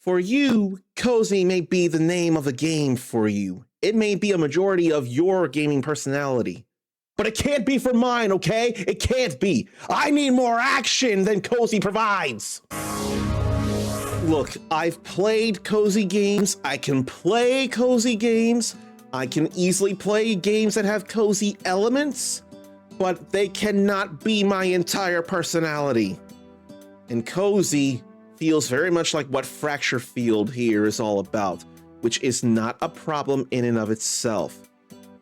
For you, cozy may be the name of the game for you. It may be a majority of your gaming personality. But it can't be for mine, okay? It can't be. I need more action than cozy provides. Look, I've played cozy games. I can play cozy games. I can easily play games that have cozy elements, but they cannot be my entire personality. And cozy feels very much like what Fracture Field here is all about, which is not a problem in and of itself.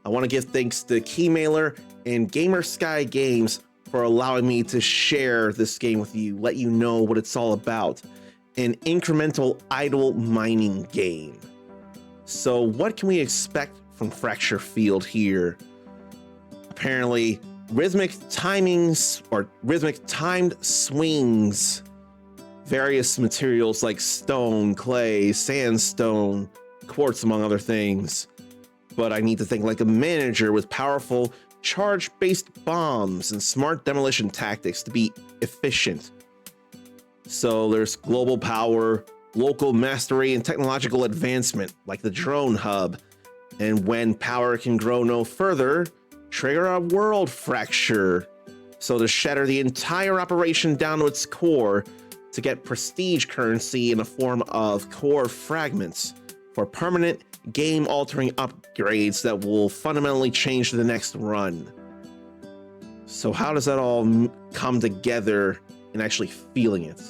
I want to give thanks to Keymailer and Gamersky Games for allowing me to share this game with you, let you know what it's all about. An incremental idle mining game. So what can we expect from Fracture Field here? Apparently, rhythmic timings or rhythmic timed swings, various materials like stone, clay, sandstone, quartz, among other things. But I need to think like a manager with powerful charge-based bombs and smart demolition tactics to be efficient. So there's global power, local mastery, and technological advancement, like the drone hub. And when power can grow no further, trigger a world fracture. So to shatter the entire operation down to its core to get prestige currency in the form of core fragments for permanent game-altering upgrades that will fundamentally change the next run. So how does that all come together and actually feeling it?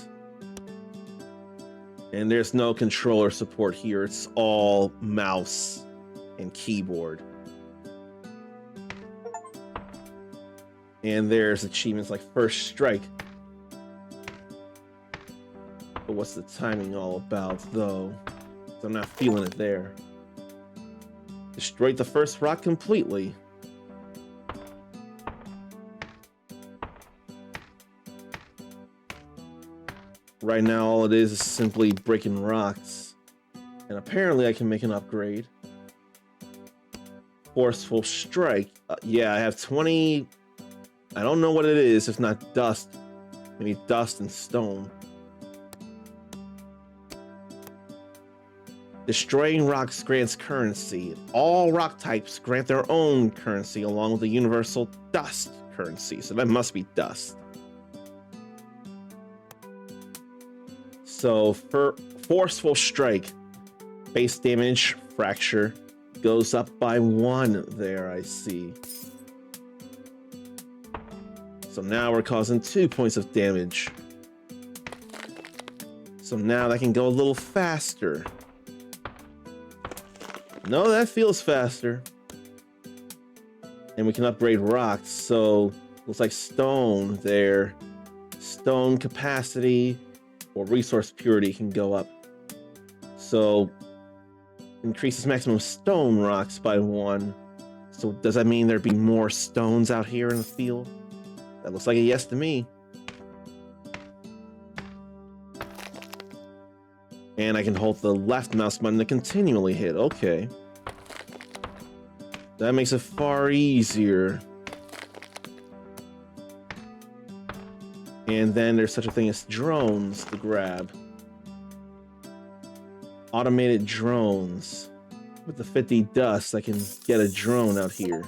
And there's no controller support here. It's all mouse and keyboard. And there's achievements like First Strike. But what's the timing all about, though? I'm not feeling it there. Destroyed the first rock completely. Right now, all it is simply breaking rocks. And apparently I can make an upgrade. Forceful Strike. Yeah, I have 20... I don't know what it is, if not dust. Maybe dust and stone. Destroying rocks grants currency. All rock types grant their own currency along with the universal dust currency. So that must be dust. So for Forceful Strike, base damage, fracture, goes up by 1 there, I see. So now we're causing 2 points of damage. So now that can go a little faster. No, that feels faster. And we can upgrade rocks, so looks like stone there. Stone capacity or resource purity can go up. So increases maximum stone rocks by 1. So does that mean there'd be more stones out here in the field? That looks like a yes to me. And I can hold the left mouse button to continually hit. Okay. That makes it far easier. And then there's such a thing as drones to grab. Automated drones. With the 50 dust, I can get a drone out here.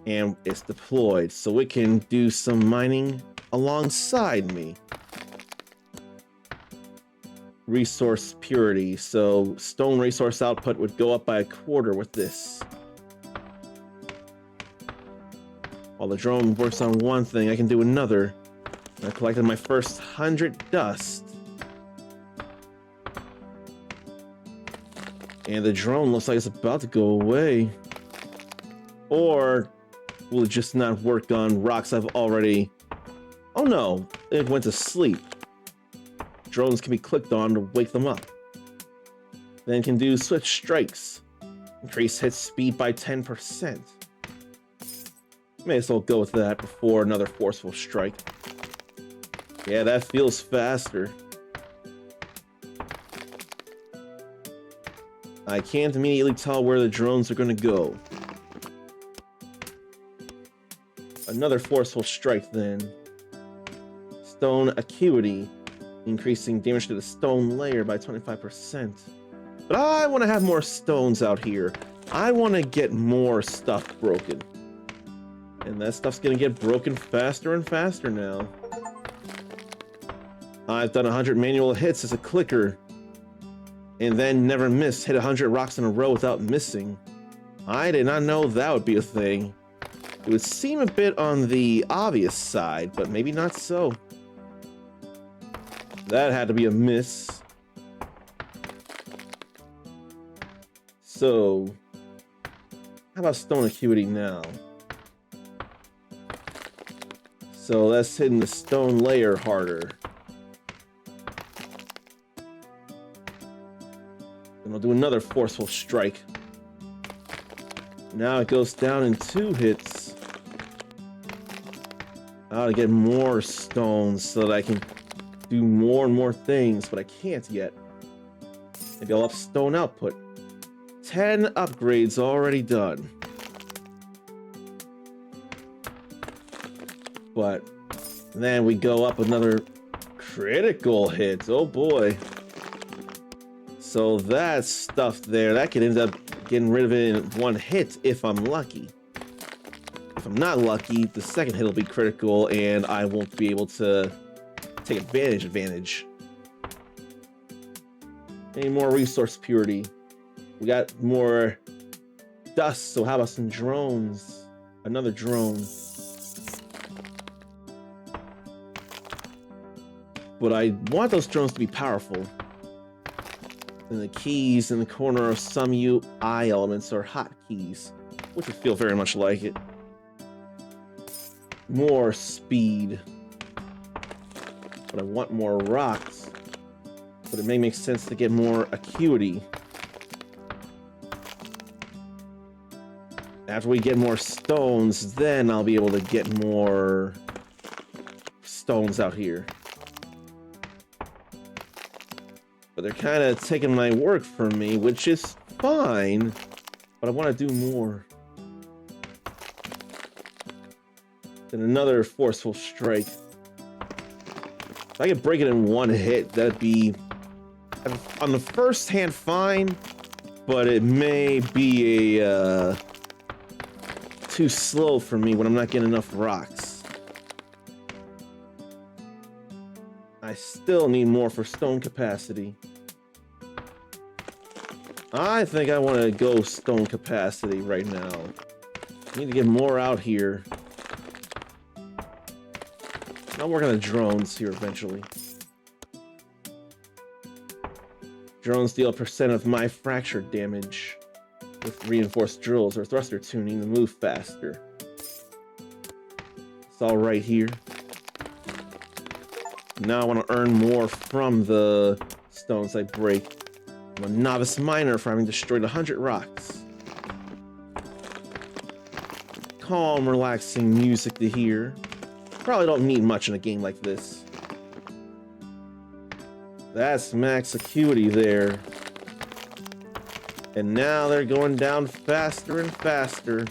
And it's deployed, so it can do some mining alongside me. Resource purity, so stone resource output would go up by 1/4 with this. While the drone works on one thing, I can do another. I collected my first 100 dust. And the drone looks like it's about to go away. Or will it just not work on rocks I've already... Oh no, it went to sleep. Drones can be clicked on to wake them up. Then can do swift strikes. Increase hit speed by 10%. May as well go with that before another forceful strike. Yeah, that feels faster. I can't immediately tell where the drones are going to go. Another forceful strike then. Stone acuity increasing damage to the stone layer by 25%. But I want to have more stones out here. I want to get more stuff broken. And that stuff's going to get broken faster and faster now. I've done 100 manual hits as a clicker. And then never missed, hit 100 rocks in a row without missing. I did not know that would be a thing. It would seem a bit on the obvious side, but maybe not so. That had to be a miss. So, how about stone acuity now? So let's hit the stone layer harder. And I'll do another forceful strike. Now it goes down in 2 hits. I ought to get more stones so that I can do more and more things, but I can't yet. Maybe I'll up stone output. 10 upgrades already done. But then we go up another critical hit. Oh boy. So that stuff there, that could end up getting rid of it in 1 hit if I'm lucky. If I'm not lucky, the second hit will be critical and I won't be able to take advantage. Any more resource purity? We got more dust, so how about some drones? Another drone. But I want those drones to be powerful. And the keys in the corner of some UI elements are hotkeys, which would feel very much like it. More speed. But I want more rocks. But it may make sense to get more acuity. After we get more stones, then I'll be able to get more stones out here. But they're kind of taking my work from me, which is fine. But I want to do more. Then another forceful strike. If I could break it in 1 hit, that'd be... on the first hand, fine. But it may be a... too slow for me when I'm not getting enough rocks. I still need more for stone capacity. I think I want to go stone capacity right now. I need to get more out here. I'll work on the drones here eventually. Drones deal a % of my fracture damage with reinforced drills or thruster tuning to move faster. It's all right here. Now I want to earn more from the stones I break. I'm a novice miner for having destroyed 100 rocks. Calm, relaxing music to hear. Probably don't need much in a game like this. That's max acuity there. And now they're going down faster and faster.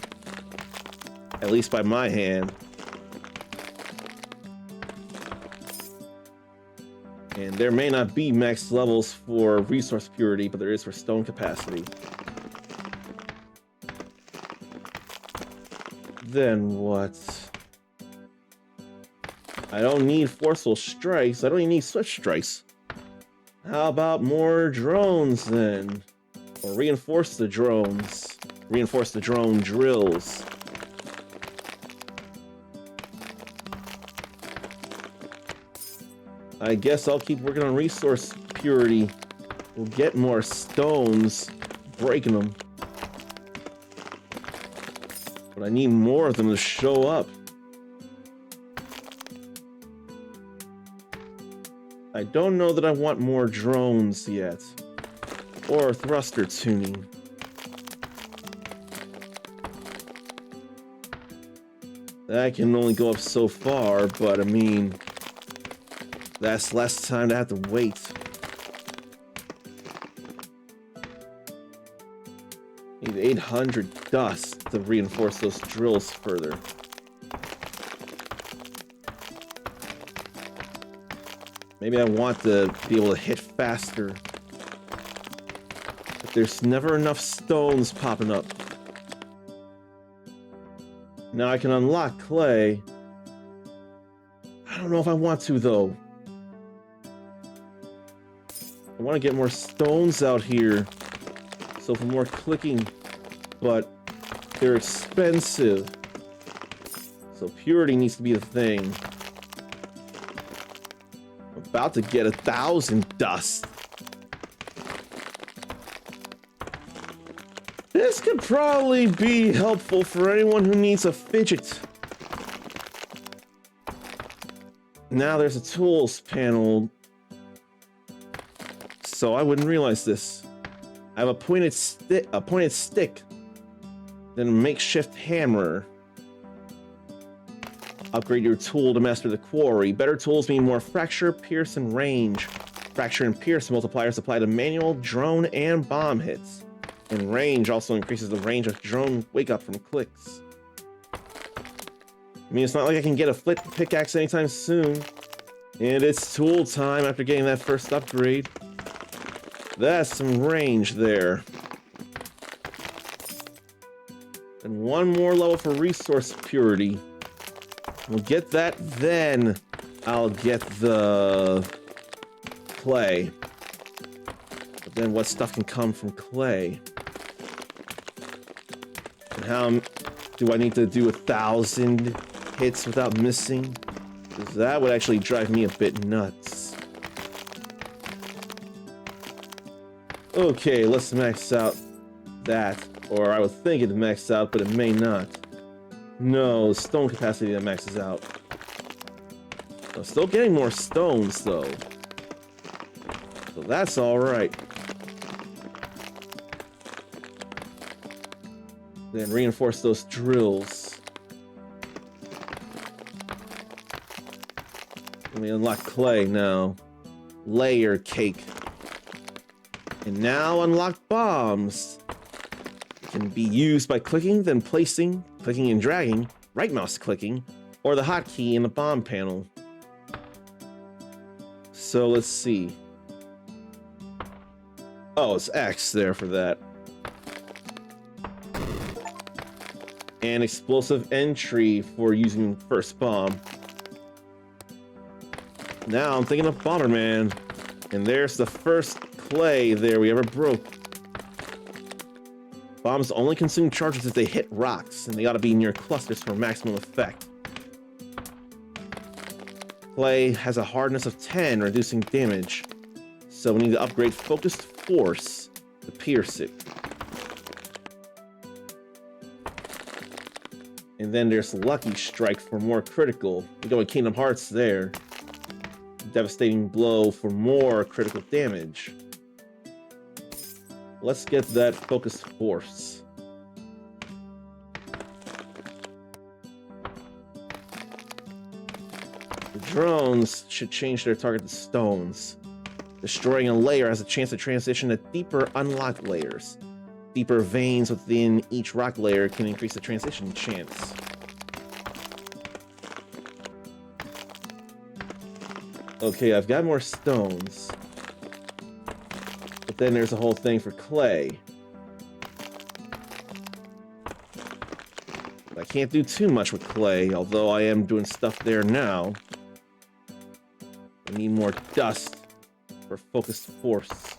At least by my hand. And there may not be max levels for resource purity, but there is for stone capacity. Then what? I don't need forceful strikes. I don't even need swift strikes. How about more drones then? Or reinforce the drones. Reinforce the drone drills. I guess I'll keep working on resource purity. We'll get more stones, breaking them. But I need more of them to show up. I don't know that I want more drones yet. Or thruster tuning. That can only go up so far, but I mean... that's less time to have to wait. Need 800 dust to reinforce those drills further. Maybe I want to be able to hit faster. But there's never enough stones popping up. Now I can unlock clay. I don't know if I want to, though. I want to get more stones out here. So for more clicking. But they're expensive. So purity needs to be the thing. I'm about to get 1,000 dust. This could probably be helpful for anyone who needs a fidget. Now there's a tools panel. So I wouldn't realize this. I have a pointed stick, then a makeshift hammer. Upgrade your tool to master the quarry. Better tools mean more fracture, pierce, and range. Fracture and pierce multipliers apply to manual, drone, and bomb hits. And range also increases the range of drone wake up from clicks. I mean, it's not like I can get a flip pickaxe anytime soon. And it's tool time after getting that first upgrade. That's some range there. And one more level for resource purity. We'll get that, then I'll get the clay. But then what stuff can come from clay? And how do I need to do 1,000 hits without missing? Because that would actually drive me a bit nuts. Okay, let's max out that. Or I would think it'd max out, but it may not. No, stone capacity that maxes out. I'm still getting more stones, though. So that's alright. Then reinforce those drills. Let me unlock clay now. Layer cake. And now unlock bombs. Can be used by clicking, then placing, clicking and dragging, right mouse clicking, or the hotkey in the bomb panel. So let's see. Oh, it's X there for that. And explosive entry for using first bomb. Now I'm thinking of Bomberman. And there's the first clay there we ever broke. Bombs only consume charges if they hit rocks, and they gotta be near clusters for maximum effect. Clay has a hardness of 10, reducing damage. So we need to upgrade Focused Force to pierce it. And then there's Lucky Strike for more critical. We go with Kingdom Hearts there. Devastating Blow for more critical damage. Let's get that Focused Force. The drones should change their target to stones. Destroying a layer has a chance to transition to deeper unlocked layers. Deeper veins within each rock layer can increase the transition chance. Okay, I've got more stones. But then there's a whole thing for clay. I can't do too much with clay, although I am doing stuff there now. I need more dust for Focused Force.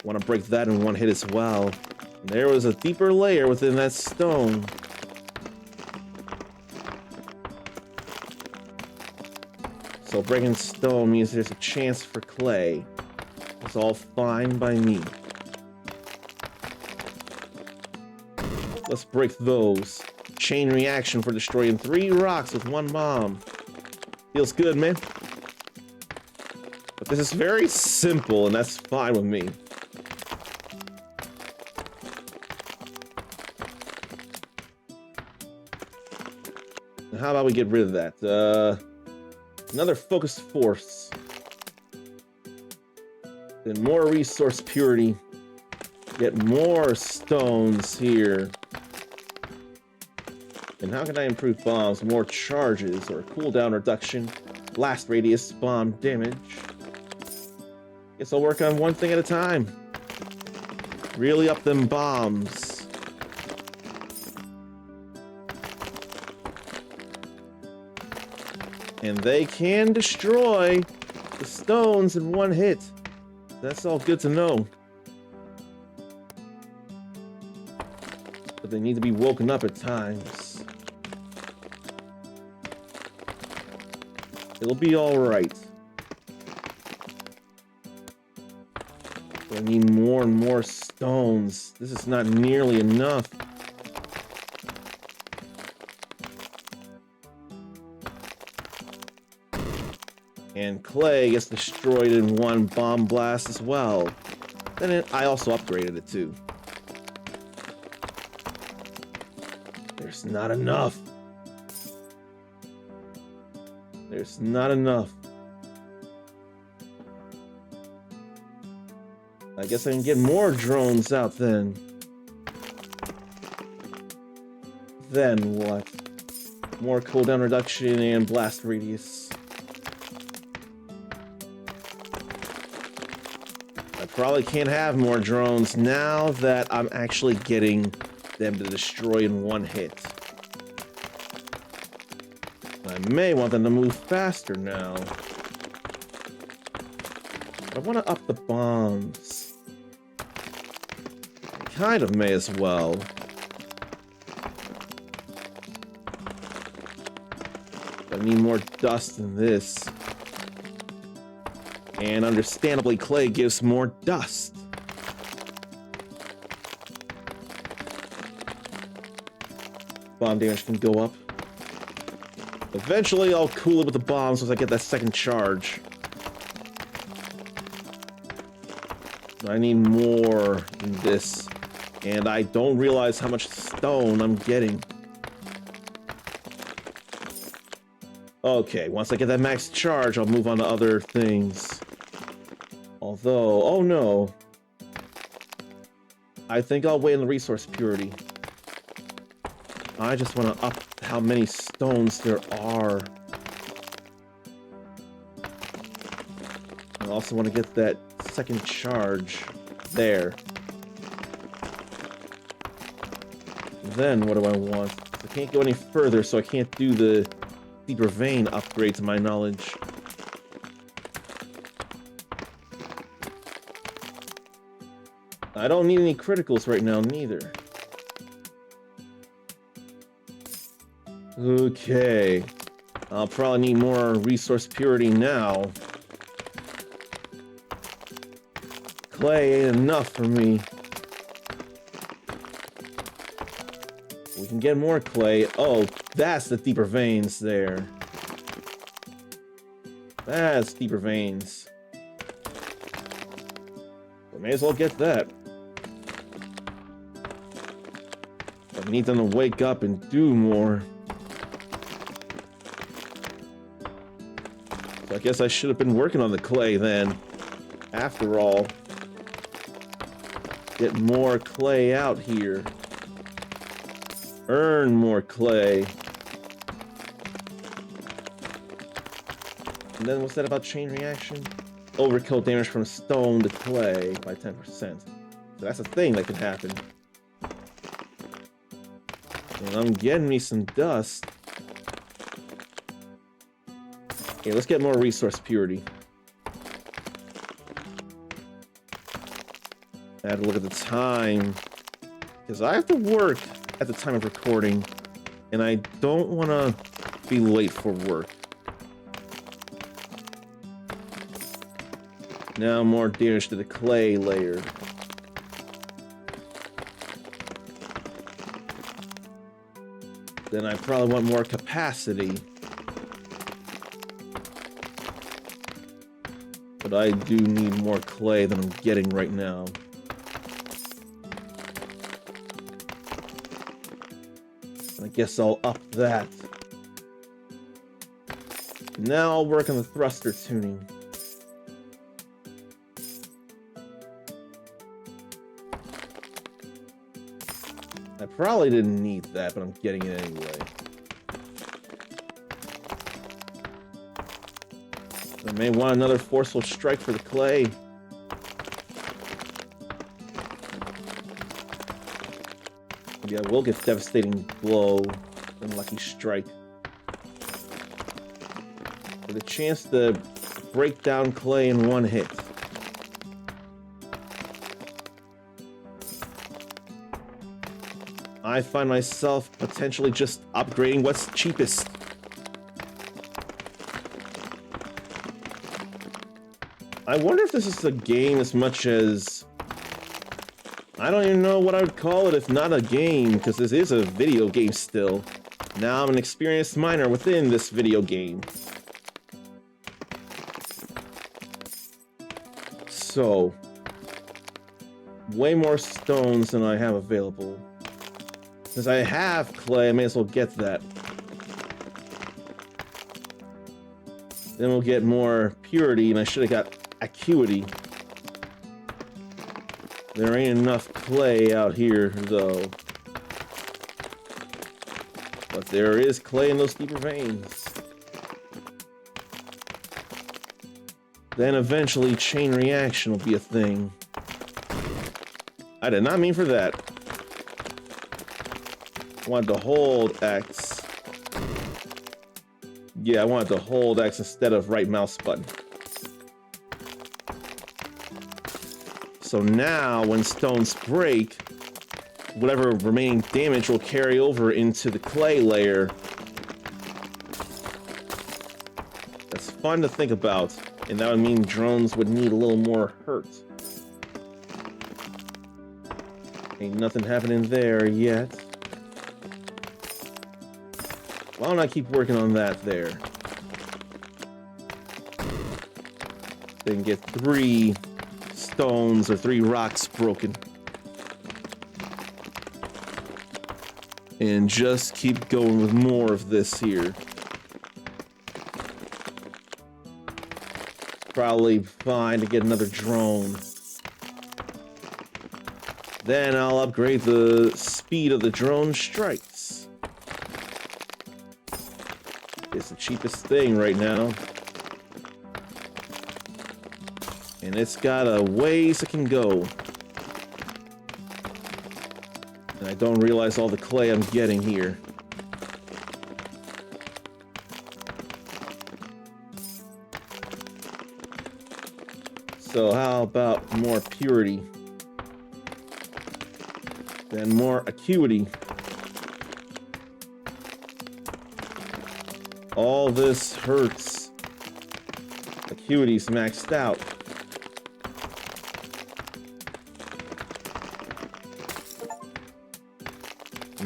Want to break that in one hit as well. And there was a deeper layer within that stone. So breaking stone means there's a chance for clay. It's all fine by me. Let's break those. Chain reaction for destroying 3 rocks with 1 bomb. Feels good, man. But this is very simple, and that's fine with me. And how about we get rid of that? Another Focused Force. Then more resource purity. Get more stones here. And how can I improve bombs? More charges or cooldown reduction, blast radius, bomb damage. Guess I'll work on one thing at a time. Really up them bombs. And they can destroy the stones in one hit. That's all good to know. But they need to be woken up at times. It'll be alright. I need more and more stones. This is not nearly enough. And clay gets destroyed in one bomb blast as well. Then I also upgraded it too. There's not enough. There's not enough. I guess I can get more drones out then. Then what? More cooldown reduction and blast radius. I probably can't have more drones now that I'm actually getting them to destroy in one hit. I may want them to move faster now. I want to up the bombs. I kind of may as well. I need more dust than this. And understandably, clay gives more dust. Bomb damage can go up. Eventually, I'll cool it with the bombs once I get that second charge. I need more than this. And I don't realize how much stone I'm getting. Okay, once I get that max charge, I'll move on to other things. Although, oh no. I think I'll wait on the resource purity. I just want to up how many stones there are. I also want to get that second charge there. Then what do I want? I can't go any further, so I can't do the deeper vein upgrade to my knowledge. I don't need any criticals right now, neither. Okay. I'll probably need more resource purity now. Clay ain't enough for me. We can get more clay. Oh, that's the deeper veins there. That's deeper veins. We may as well get that. I need them to wake up and do more. So I guess I should have been working on the clay then. After all. Get more clay out here. Earn more clay. And then what's that about chain reaction? Overkill damage from stone to clay by 10%. So that's a thing that can happen. And I'm getting me some dust. Okay, let's get more resource purity. I have to look at the time. Because I have to work at the time of recording. And I don't want to be late for work. Now more damage to the clay layer. Then I probably want more capacity. But I do need more clay than I'm getting right now. I guess I'll up that. Now I'll work on the thruster tuning. I Probably didn't need that, but I'm getting it anyway. I may want another forceful strike for the clay. Yeah, we'll get devastating blow. Unlucky strike. With a chance to break down clay in one hit. I find myself potentially just upgrading what's cheapest. I wonder if this is a game as much as... I don't even know what I would call it if not a game, because this is a video game still. Now I'm an experienced miner within this video game. So, way more stones than I have available. Since I have clay, I may as well get that. Then we'll get more purity, and I should have got acuity. There ain't enough clay out here, though. But there is clay in those deeper veins. Then eventually chain reaction will be a thing. I did not mean for that. I wanted to hold X. Yeah, I wanted to hold X instead of right mouse button. So now, when stones break, whatever remaining damage will carry over into the clay layer. That's fun to think about, and that would mean drones would need a little more hurt. Ain't nothing happening there yet. Why don't I keep working on that there? Then get 3 stones or 3 rocks broken. And just keep going with more of this here. Probably fine to get another drone. Then I'll upgrade the speed of the drone strikes. It's the cheapest thing right now. And it's got a ways it can go. And I don't realize all the clay I'm getting here. So how about more purity? Then more acuity. All this hurts. Acuity's maxed out.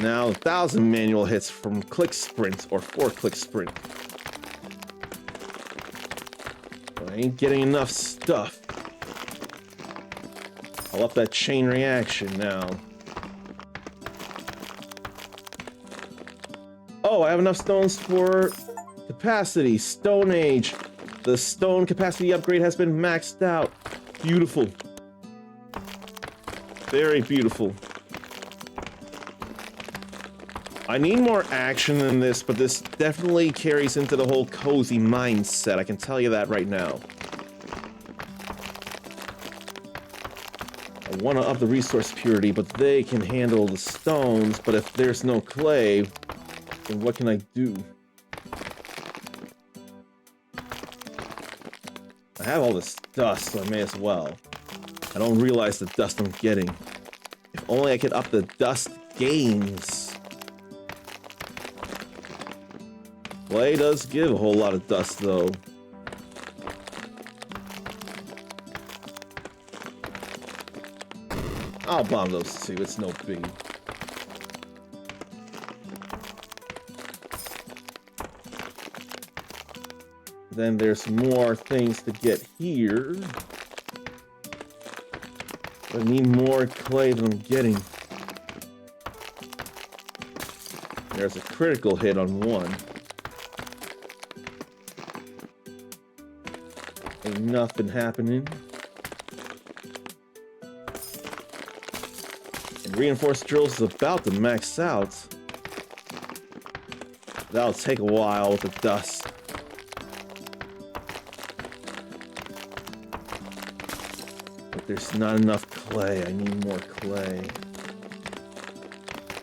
Now 1,000 manual hits from click sprint or 4-click sprint. But I ain't getting enough stuff. I'll up that chain reaction now. Oh, I have enough stones for capacity. Stone Age. The stone capacity upgrade has been maxed out. Beautiful. Very beautiful. I need more action than this, but this definitely carries into the whole cozy mindset. I can tell you that right now. I want to up the resource purity, but they can handle the stones. But if there's no clay, then what can I do? I have all this dust, so I may as well. I don't realize the dust I'm getting. If only I could up the dust gains. Clay does give a whole lot of dust, though. I'll bomb those two, it's no biggie. Then there's more things to get here. I need more clay than I'm getting. There's a critical hit on one. Ain't nothing happening. And Reinforced drills is about to max out. That'll take a while with the dust. But there's not enough clay. I need more clay.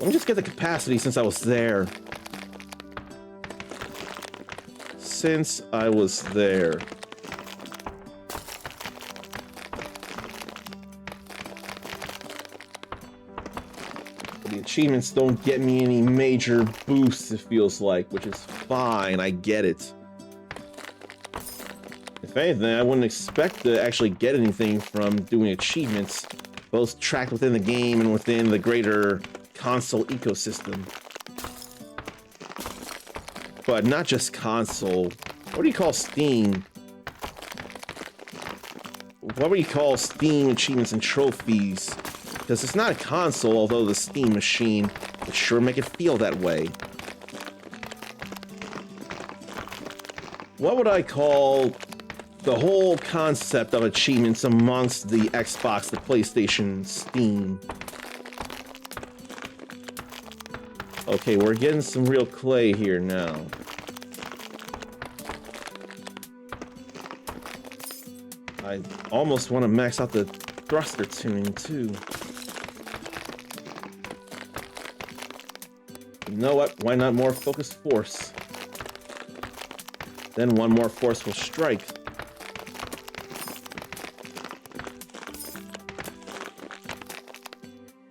Let me just get the capacity since I was there. Since I was there. The achievements don't get me any major boosts, it feels like, which is fine, I get it. If anything, I wouldn't expect to actually get anything from doing achievements, both tracked within the game and within the greater console ecosystem. But not just console. What do you call Steam? What would you call Steam achievements and trophies? Because it's not a console, although the Steam machine would sure make it feel that way. What would I call the whole concept of achievements amongst the Xbox, the PlayStation, Steam? Okay, we're getting some real clay here now. I almost want to max out the thruster tuning too. You know what? Why not more focused force? Then one more force will strike.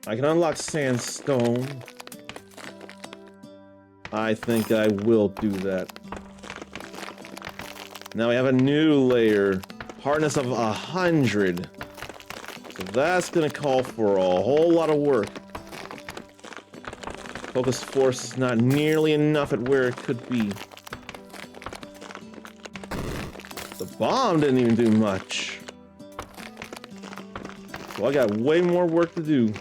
I can unlock sandstone. I think I will do that. Now we have a new layer. Hardness of 100. So that's gonna call for a whole lot of work. Focus force is not nearly enough at where it could be. The bomb didn't even do much. So I got way more work to do.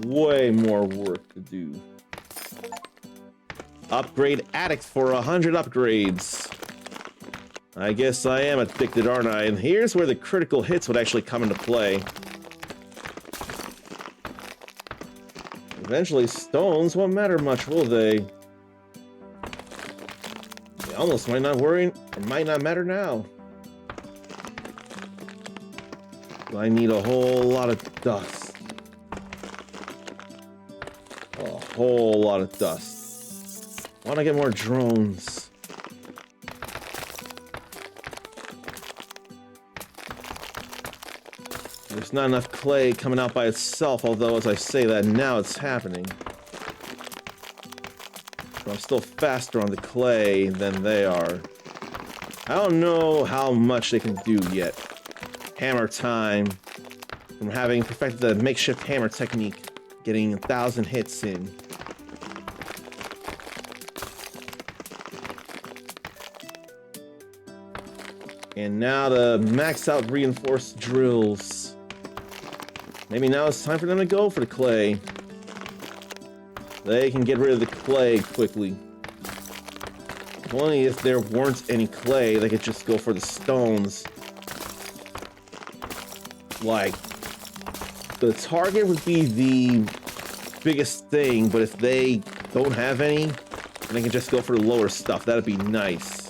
Way more work to do. Upgrade addict for 100 upgrades. I guess I am addicted, aren't I? And here's where the critical hits would actually come into play. Eventually, stones won't matter much, will they? They almost might not worry, or might not matter now. I need a whole lot of dust. A whole lot of dust. I want to get more drones. There's not enough clay coming out by itself, although as I say that now it's happening. So I'm still faster on the clay than they are. I don't know how much they can do yet. Hammer time. From having perfected the makeshift hammer technique, getting 1,000 hits in. And now to max out reinforced drills. Maybe now it's time for them to go for the clay. They can get rid of the clay quickly. Only if there weren't any clay, they could just go for the stones. Like, the target would be the biggest thing, but if they don't have any, then they can just go for the lower stuff. That'd be nice.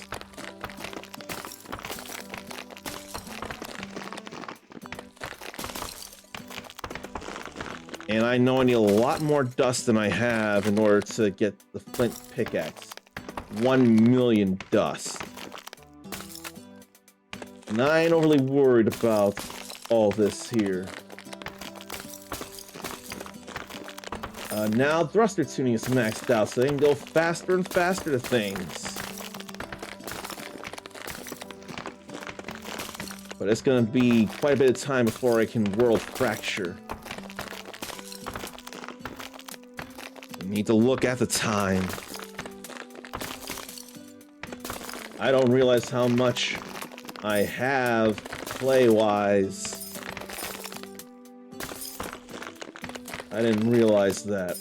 And I know I need a lot more dust than I have in order to get the flint pickaxe. 1 million dust. And I ain't overly worried about all this here. Now thruster tuning is maxed out, so they can go faster and faster to things. But it's gonna be quite a bit of time before I can world fracture. Need to look at the time. I don't realize how much I have play-wise. I didn't realize that.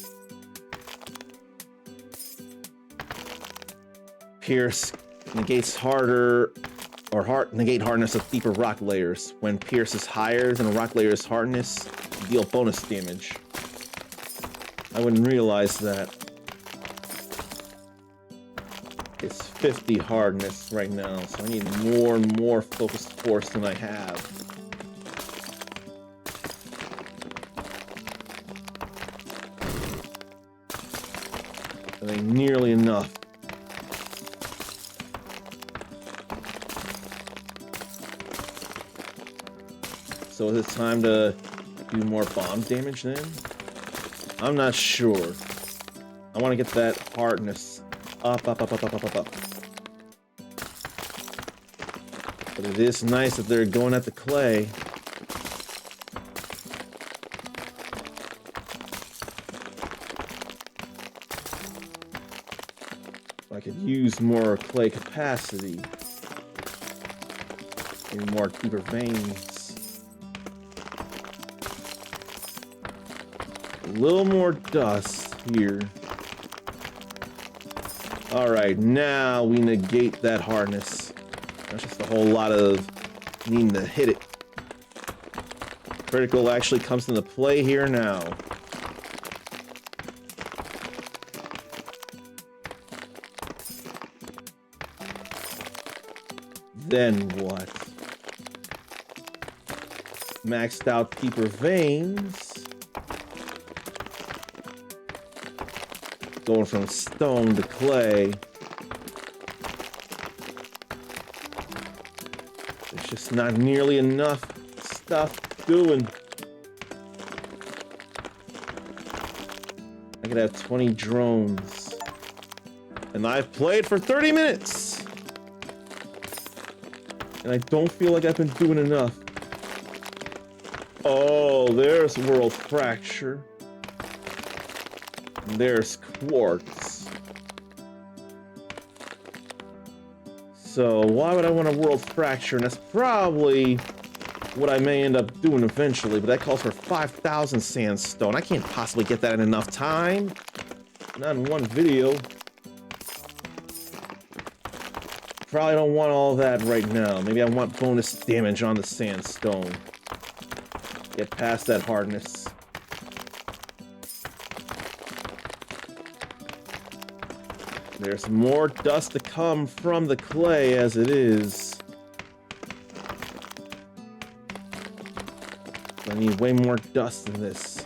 Pierce negates harder or negate hardness of deeper rock layers. When pierce is higher than a rock layer's hardness, deal bonus damage. I wouldn't realize that. It's 50 hardness right now, so I need more and more focused force than I have. That ain't nearly enough. So is it time to do more bomb damage then? I'm not sure. I want to get that hardness up. But it is nice that they're going at the clay. I could use more clay capacity. Maybe more deeper veins. A little more dust here. Alright, now we negate that hardness. That's just a whole lot of needing to hit it. Critical actually comes into play here now. Then what? Maxed out deeper veins. Going from stone to clay. There's just not nearly enough stuff doing. I could have 20 drones. And I've played for 30 minutes! And I don't feel like I've been doing enough. Oh, there's World Fracture. And there's Quartz. So why would I want a World Fracture? And that's probably what I may end up doing eventually, but that calls for 5,000 sandstone. I can't possibly get that in enough time. Not in one video. Probably don't want all that right now. Maybe I want bonus damage on the sandstone. Get past that hardness. There's more dust to come from the clay as it is. I need way more dust than this.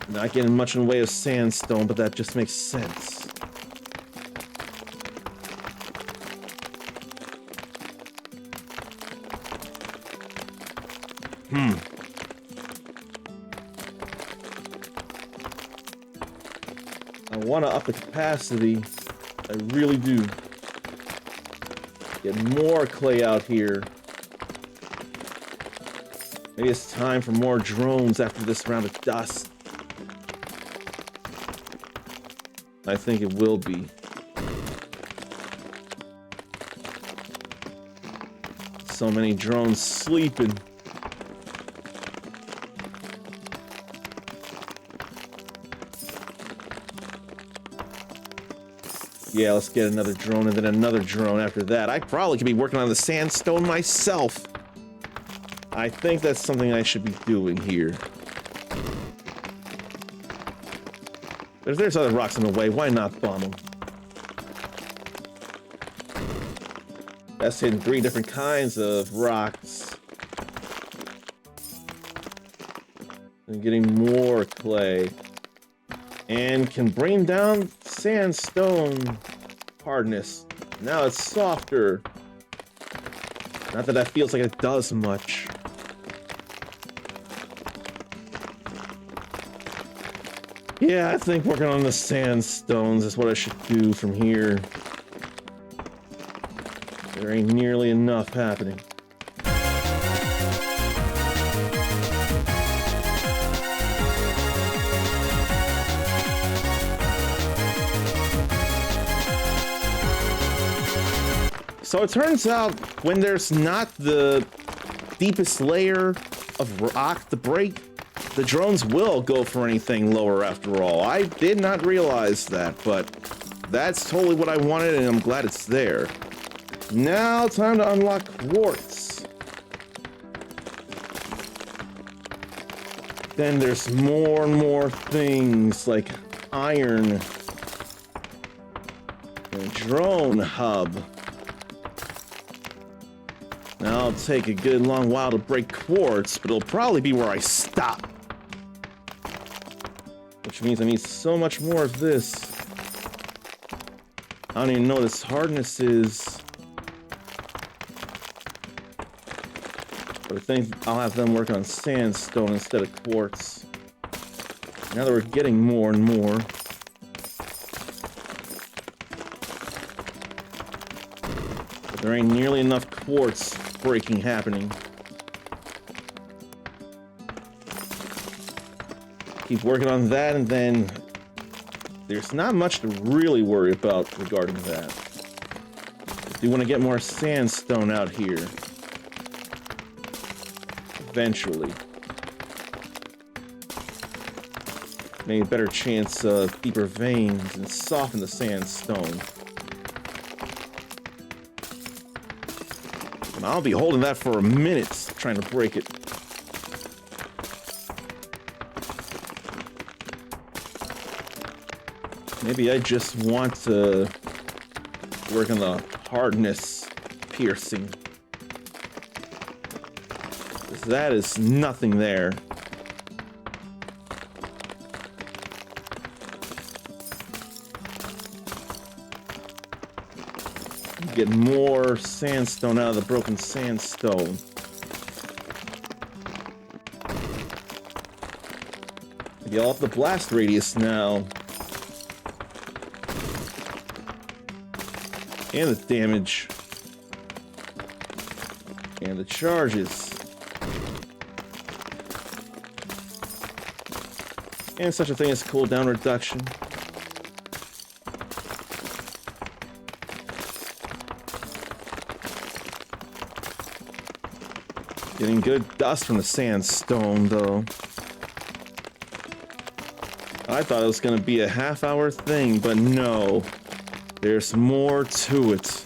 Not getting much in the way of sandstone, but that just makes sense. I want to up the capacity. I really do. Get more clay out here. Maybe it's time for more drones after this round of dust. I think it will be. So many drones sleeping. Yeah, let's get another drone and then another drone after that. I probably could be working on the sandstone myself. I think that's something I should be doing here. But if there's other rocks in the way, why not bomb them? That's hitting 3 different kinds of rocks. And getting more clay. And can bring down sandstone hardness. Now it's softer. Not that that feels like it does much. Yeah, I think working on the sandstones is what I should do from here. There ain't nearly enough happening. So it turns out when there's not the deepest layer of rock to break, the drones will go for anything lower after all. I did not realize that, but That's totally what I wanted, and I'm glad it's there. Now, time to unlock quartz. Then there's more and more things like iron. And a drone hub. Now I'll take a good long while to break quartz, but it'll probably be where I stop. Which means I need so much more of this. I don't even know what its hardness is. But I think I'll have them work on sandstone instead of quartz. Now that we're getting more and more. But there ain't nearly enough quartz breaking happening. Keep working on that, and then there's not much to really worry about regarding that. I do want to get more sandstone out here. Eventually. Maybe a better chance of deeper veins and soften the sandstone. And I'll be holding that for a minute, trying to break it. Maybe I just want to work on the hardness piercing. Because that is nothing there. Get more sandstone out of the broken sandstone. Maybe I'll up the blast radius now. And the damage. And the charges. And such a thing as cooldown reduction. Getting good dust from the sandstone, though. I thought it was going to be a half-hour thing, but no. There's more to it.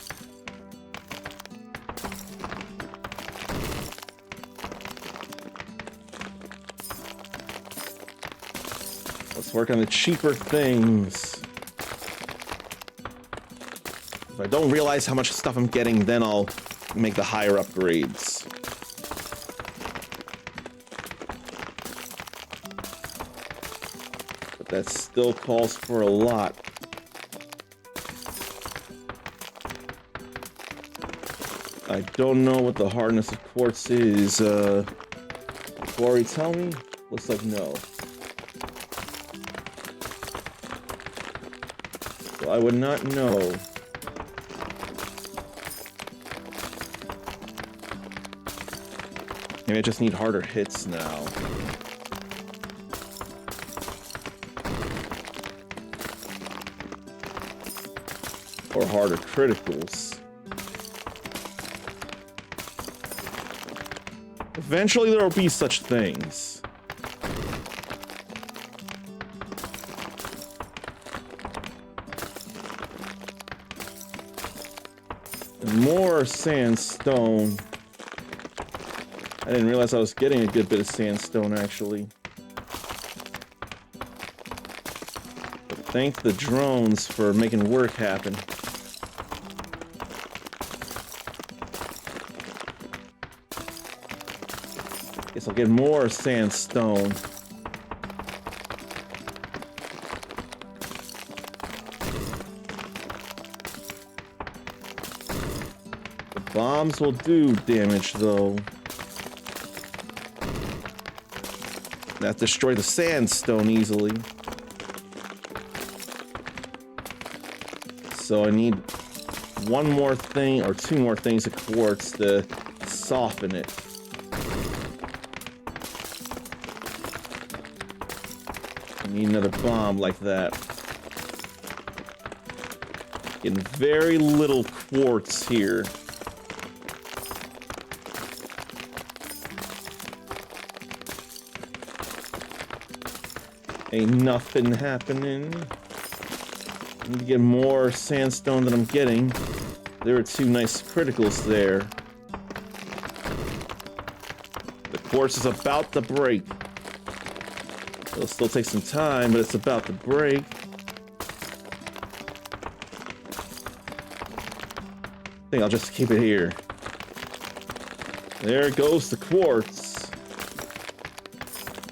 Let's work on the cheaper things. If I don't realize how much stuff I'm getting, then I'll make the higher upgrades. But that still calls for a lot. I don't know what the hardness of quartz is. Corey, tell me? Looks like no. So I would not know. Maybe I just need harder hits now. Or harder criticals. Eventually there will be such things. And more sandstone. I didn't realize I was getting a good bit of sandstone, actually. But thank the drones for making work happen. Guess I'll get more sandstone. The bombs will do damage, though. That destroy the sandstone easily. So I need one more thing, or two more things of quartz to soften it. Need another bomb like that. Getting very little quartz here. Ain't nothing happening. I need to get more sandstone than I'm getting. There are 2 nice criticals there. The quartz is about to break. It'll still take some time, but it's about to break. I think I'll just keep it here. There goes the quartz.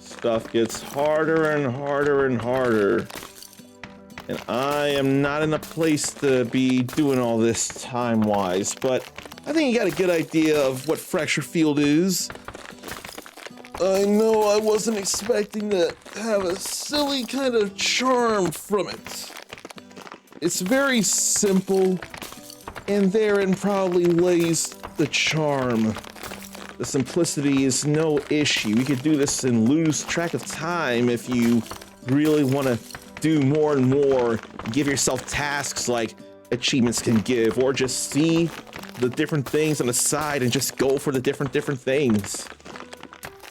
Stuff gets harder and harder and harder. And I am not in a place to be doing all this time-wise, but I think you got a good idea of what fracture field is. I know I wasn't expecting to have a silly kind of charm from it. It's very simple, and therein probably lays the charm. The simplicity is no issue. You could do this and lose track of time if you really want to do more and more. Give yourself tasks like achievements can give, or just see the different things on the side and just go for the different things.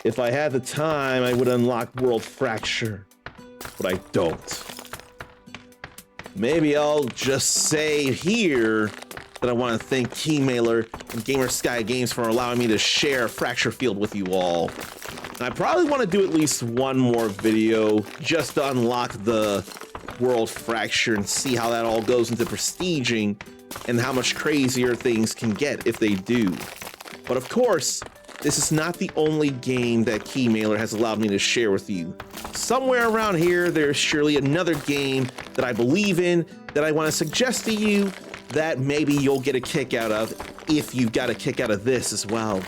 If I had the time, I would unlock World Fracture, but I don't. Maybe I'll just say here that I want to thank Keymailer and Gamersky Games for allowing me to share Fracture Field with you all. And I probably want to do at least one more video just to unlock the World Fracture and see how that all goes into prestiging and how much crazier things can get if they do. But of course, this is not the only game that Keymailer has allowed me to share with you. Somewhere around here, there's surely another game that I believe in that I want to suggest to you that maybe you'll get a kick out of if you've got a kick out of this as well.